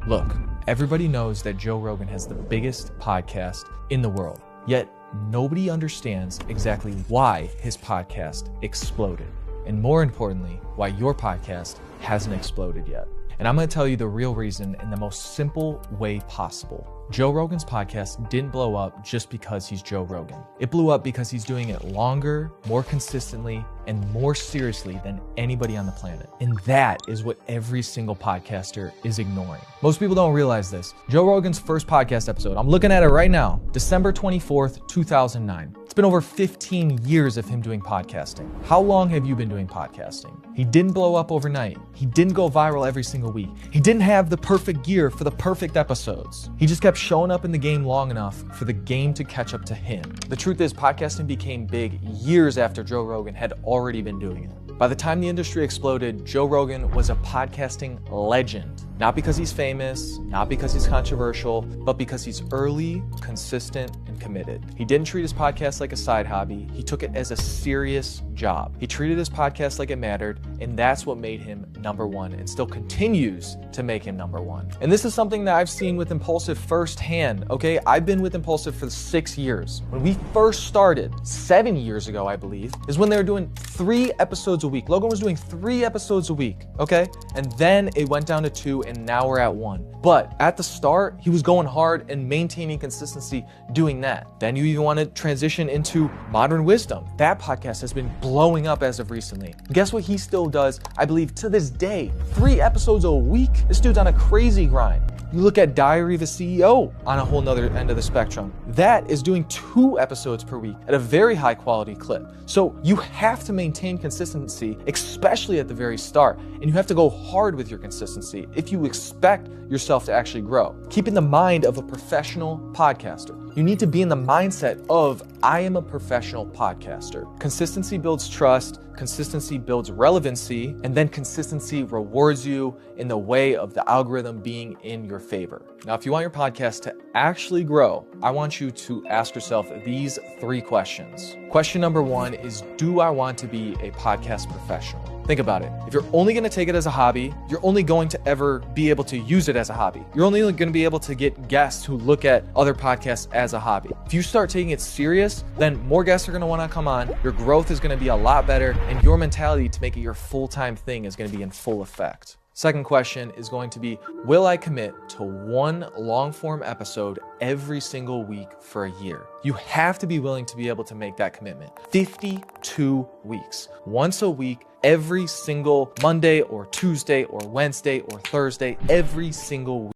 Look, everybody knows that Joe Rogan has the biggest podcast in the world, yet nobody understands exactly why his podcast exploded. And more importantly, why your podcast hasn't exploded yet. And I'm going to tell you the real reason in the most simple way possible. Joe Rogan's podcast didn't blow up just because he's Joe Rogan. It blew up because he's doing it longer, more consistently, and more seriously than anybody on the planet. And that is what every single podcaster is ignoring. Most people don't realize this. Joe Rogan's first podcast episode, I'm looking at it right now, December 24th, 2009. It's been over 15 years of him doing podcasting. How long have you been doing podcasting? He didn't blow up overnight. He didn't go viral every single week. He didn't have the perfect gear for the perfect episodes. He just kept showing up in the game long enough for the game to catch up to him. The truth is, podcasting became big years after Joe Rogan had already been doing it. By the time the industry exploded, Joe Rogan was a podcasting legend. Not because he's famous, not because he's controversial, but because he's early, consistent, and committed. He didn't treat his podcast like a side hobby. He took it as a serious job. He treated his podcast like it mattered, and that's what made him number one and still continues to make him number one. And this is something that I've seen with Impulsive firsthand, okay? I've been with Impulsive for 6 years. When we first started, 7 years ago, I believe, is when they were doing 3 episodes a week. Logan was doing 3 episodes a week, okay? And then it went down to 2, and now we're at 1. But at the start, he was going hard and maintaining consistency doing that. Then you even want to transition into Modern Wisdom. That podcast has been blowing up as of recently. Guess what he still does, I believe to this day, 3 episodes a week? This dude's on a crazy grind. You look at Diary of a CEO on a whole nother end of the spectrum. That is doing 2 episodes per week at a very high quality clip. So you have to maintain consistency, especially at the very start. And you have to go hard with your consistency if you expect yourself to actually grow. Keep in the mind of a professional podcaster. You need to be in the mindset of, I am a professional podcaster. Consistency builds trust, consistency builds relevancy, and then consistency rewards you in the way of the algorithm being in your favor. Now, if you want your podcast to actually grow, I want you to ask yourself these 3 questions. Question number 1 is, do I want to be a podcast professional? Think about it. If you're only going to take it as a hobby, you're only going to ever be able to use it as a hobby. You're only going to be able to get guests who look at other podcasts as a hobby. If you start taking it serious, then more guests are going to want to come on, your growth is going to be a lot better, and your mentality to make it your full-time thing is going to be in full effect. Second question is going to be, will I commit to 1 long-form episode every single week for a year? You have to be willing to be able to make that commitment. 52 weeks, once a week, every single Monday or Tuesday or Wednesday or Thursday, every single week.